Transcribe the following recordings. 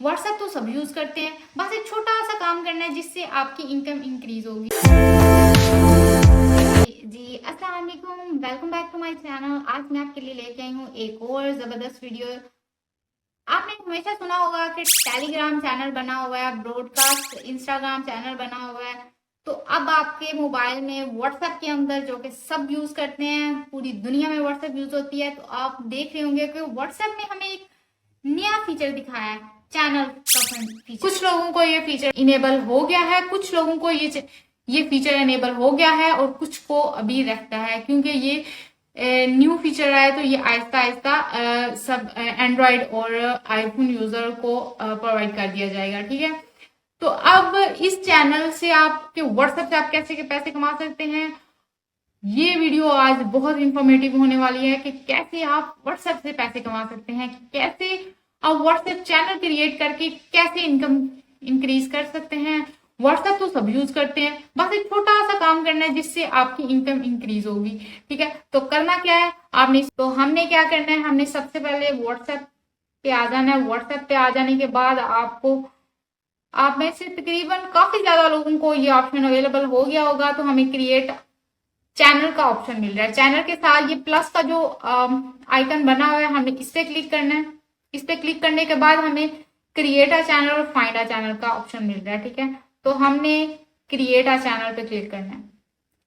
WhatsApp तो सब use करते हैं, बस एक छोटा सा काम करना है जिससे आपकी इनकम इंक्रीज होगी। जी अस्सलाम वालेकुम, welcome back to my channel. आज मैं आपके लिए लेके आई हूँ एक और जबरदस्त वीडियो। आपने हमेशा सुना होगा कि टेलीग्राम चैनल बना हुआ है, ब्रॉडकास्ट इंस्टाग्राम चैनल बना हुआ है, तो अब आपके मोबाइल में व्हाट्सएप के अंदर, जो कि सब यूज करते हैं, पूरी दुनिया में व्हाट्सएप यूज होती है, तो आप देख रहे होंगे कि व्हाट्सएप ने हमें एक नया फीचर दिखाया है, चैनल का फीचर। कुछ लोगों को ये फीचर इनेबल हो गया है, कुछ लोगों को ये फीचर इनेबल हो गया है और कुछ को अभी रहता है, क्योंकि ये न्यू फीचर आया तो ये आहिस्ता आहिस्ता सब एंड्रॉइड और आईफोन यूजर को प्रोवाइड कर दिया जाएगा। ठीक है, तो अब इस चैनल से आपके व्हाट्सएप से आप कैसे के पैसे कमा सकते हैं, ये वीडियो आज बहुत इंफॉर्मेटिव होने वाली है कि कैसे आप व्हाट्सएप से पैसे कमा सकते हैं, कैसे आप व्हाट्सएप चैनल क्रिएट करके कैसे इनकम इंक्रीज कर सकते हैं। व्हाट्सएप तो सब यूज करते हैं, बस एक छोटा सा काम करना है जिससे आपकी इनकम इंक्रीज होगी। ठीक है, तो करना क्या है आपने, तो हमने क्या करना है, हमने सबसे पहले व्हाट्सएप पे आ जाना है। व्हाट्सएप पे आ जाने के बाद आपको, आप में से तकरीबन काफी ज्यादा लोगों को ये ऑप्शन अवेलेबल हो गया होगा, तो हमें क्रिएट चैनल का ऑप्शन मिल रहा है। चैनल के साथ ये प्लस का जो आइकन बना हुआ है, हमें इस पे क्लिक करना है। इस पे क्लिक करने के बाद हमें क्रिएट अ चैनल और फाइंड अ चैनल का ऑप्शन मिल रहा है। ठीक है, तो हमने क्रिएट अ चैनल पे क्लिक करना है।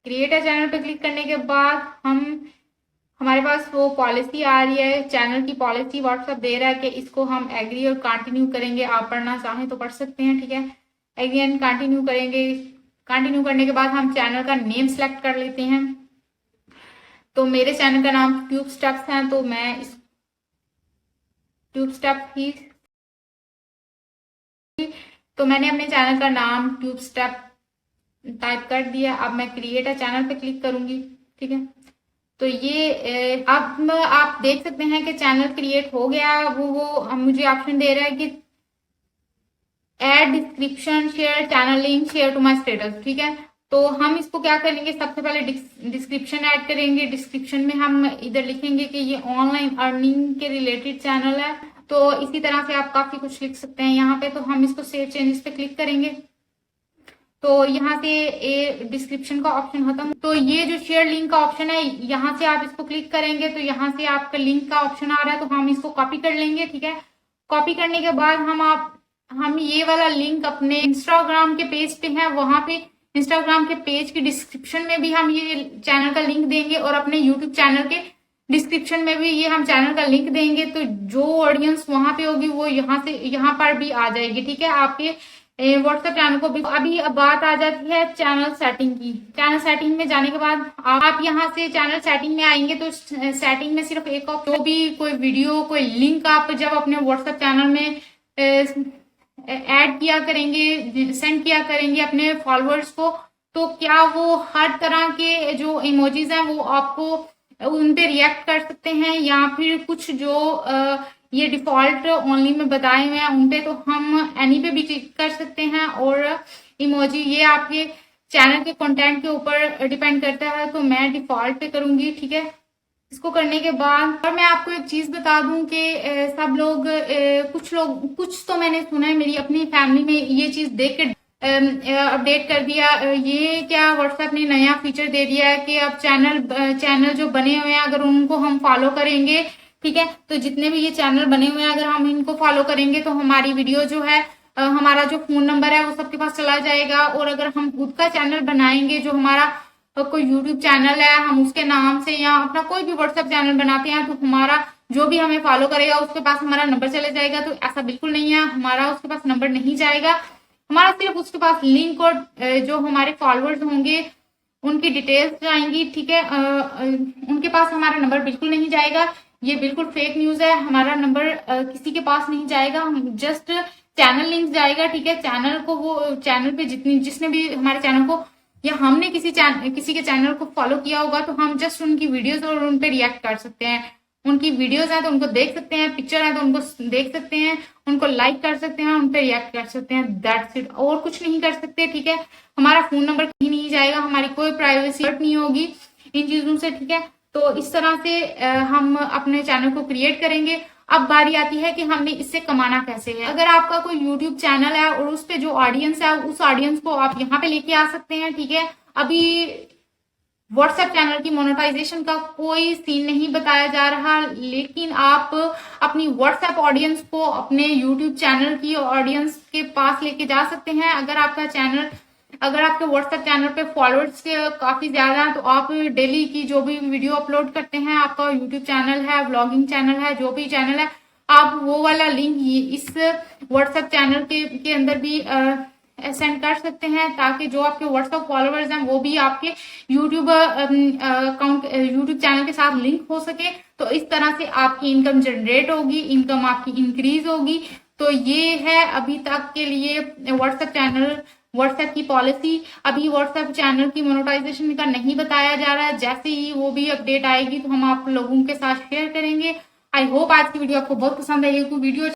क्रिएट अ चैनल पे क्लिक करने के बाद हमारे पास वो पॉलिसी आ रही है, चैनल की पॉलिसी व्हाट्सएप दे रहा है कि इसको हम एग्री और कंटिन्यू करेंगे। आप पढ़ना चाहें तो पढ़ सकते हैं। ठीक है, एग्री एंड कंटिन्यू करेंगे। कंटिन्यू करने के बाद हम चैनल का नेम सेलेक्ट कर लेते हैं। तो मेरे चैनल का नाम ट्यूब स्टेप्स है, तो मैं इस ट्यूब स्टेप ही, तो मैंने अपने चैनल का नाम ट्यूब स्टेप टाइप कर दिया। अब मैं क्रिएट अ चैनल पे क्लिक करूंगी। ठीक है, तो ये अब आप देख सकते हैं कि चैनल क्रिएट हो गया। वो मुझे ऑप्शन दे रहा है कि add description, share channel link, share to my status. ठीक है, तो हम इसको क्या करेंगे, सबसे पहले डिस्क्रिप्शन ऐड करेंगे। डिस्क्रिप्शन में हम इधर लिखेंगे कि ये ऑनलाइन अर्निंग के रिलेटेड चैनल है। तो इसी तरह से आप काफी कुछ लिख सकते हैं यहाँ पे। तो हम इसको सेव चेंजेस पे क्लिक करेंगे, तो यहाँ से ये डिस्क्रिप्शन का ऑप्शन खत्म। तो ये जो शेयर लिंक का ऑप्शन है, यहाँ से आप इसको क्लिक करेंगे तो यहाँ से आपका लिंक का ऑप्शन आ रहा है, तो हम इसको कॉपी कर लेंगे। ठीक है, कॉपी करने के बाद हम ये वाला लिंक अपने इंस्टाग्राम के पेज पे है, वहां पे इंस्टाग्राम के पेज के डिस्क्रिप्शन में भी हम ये चैनल का लिंक देंगे और अपने यूट्यूब चैनल के डिस्क्रिप्शन में भी ये हम चैनल का लिंक देंगे। तो जो ऑडियंस वहां पे होगी वो यहाँ पर भी आ जाएगी। ठीक है, आपके व्हाट्सएप चैनल को भी। अभी अब बात आ जाती है चैनल सेटिंग की। चैनल सेटिंग में जाने के बाद आप यहाँ से चैनल सेटिंग में आएंगे, तो सेटिंग में सिर्फ एक जो भी कोई वीडियो, कोई लिंक आप जब अपने व्हाट्सएप चैनल में ऐड किया करेंगे, सेंड किया करेंगे अपने फॉलोअर्स को, तो क्या वो हर तरह के जो इमोजीज हैं वो आपको उन पे रिएक्ट कर सकते हैं, या फिर कुछ जो ये डिफॉल्ट ओनली में बताए हुए हैं उन पे तो हम एनी पे भी क्लिक कर सकते हैं। और इमोजी ये आपके चैनल के कंटेंट के ऊपर डिपेंड करता है, तो मैं डिफॉल्ट पे करूंगी। ठीक है, इसको करने के बाद और मैं आपको एक चीज बता दूं कि सब लोग, कुछ तो मैंने सुना है, मेरी अपनी फैमिली में ये चीज देख के अपडेट कर दिया। ये क्या व्हाट्सएप ने नया फीचर दे दिया है कि अब चैनल जो बने हुए हैं अगर उनको हम फॉलो करेंगे, ठीक है, तो जितने भी ये चैनल बने हुए हैं अगर हम इनको फॉलो करेंगे तो हमारी वीडियो जो है, हमारा जो फोन नंबर है वो सबके पास चला जाएगा। और अगर हम खुद का चैनल बनाएंगे, जो हमारा कोई यूट्यूब चैनल है, हम उसके नाम से या अपना कोई भी व्हाट्सएप चैनल बनाते हैं, तो हमारा जो भी हमें फॉलो करेगा उसके पास हमारा नंबर चले जाएगा। तो ऐसा बिल्कुल नहीं है, हमारा उसके पास नंबर नहीं जाएगा, हमारा सिर्फ उसके पास लिंक और जो हमारे फॉलोअर्स होंगे उनकी डिटेल्स जाएंगी। ठीक है, उनके पास हमारा नंबर बिल्कुल नहीं जाएगा। ये बिल्कुल फेक न्यूज है, हमारा नंबर किसी के पास नहीं जाएगा, हम जस्ट चैनल लिंक जाएगा। ठीक है, चैनल को, वो चैनल पे जिसने भी हमारे चैनल को या हमने किसी के चैनल को फॉलो किया होगा, तो हम जस्ट उनकी वीडियोस और उन पे रिएक्ट कर सकते हैं। उनकी वीडियोस है तो उनको देख सकते हैं, पिक्चर है तो उनको देख सकते हैं, उनको लाइक कर सकते हैं, उन पे रिएक्ट कर सकते हैं, दैट्स इट, और कुछ नहीं कर सकते। ठीक है, हमारा फोन नंबर कहीं नहीं जाएगा, हमारी कोई प्राइवेसी हर्ट नहीं होगी इन चीजों से। ठीक है, तो इस तरह से हम अपने चैनल को क्रिएट करेंगे। अब बारी आती है कि हमने इससे कमाना कैसे है। अगर आपका कोई यूट्यूब चैनल है और उस पे जो ऑडियंस है उस ऑडियंस को आप यहाँ पे लेके आ सकते हैं, ठीक है। अभी व्हाट्सएप चैनल की मोनेटाइजेशन का कोई सीन नहीं बताया जा रहा, लेकिन आप अपनी व्हाट्सएप ऑडियंस को अपने यूट्यूब चैनल की ऑडियंस के पास लेके जा सकते हैं। अगर आपके व्हाट्सएप चैनल पे फॉलोअर्स काफी ज्यादा हैं, तो आप डेली की जो भी वीडियो अपलोड करते हैं, आपका यूट्यूब चैनल है, व्लॉगिंग चैनल है, जो भी चैनल है, आप वो वाला लिंक इस व्हाट्सएप चैनल के अंदर भी सेंड कर सकते हैं, ताकि जो आपके व्हाट्सएप फॉलोअर्स हैं वो भी आपके यूट्यूब अकाउंट यूट्यूब चैनल के साथ लिंक हो सके। तो इस तरह से आपकी इनकम जनरेट होगी, इनकम आपकी इंक्रीज होगी। तो ये है अभी तक के लिए व्हाट्सएप की पॉलिसी। अभी व्हाट्सएप चैनल की मोनेटाइजेशन का नहीं बताया जा रहा है। जैसे ही वो भी अपडेट आएगी तो हम आप लोगों के साथ शेयर करेंगे। आई होप आज की वीडियो आपको बहुत पसंद आई। वीडियो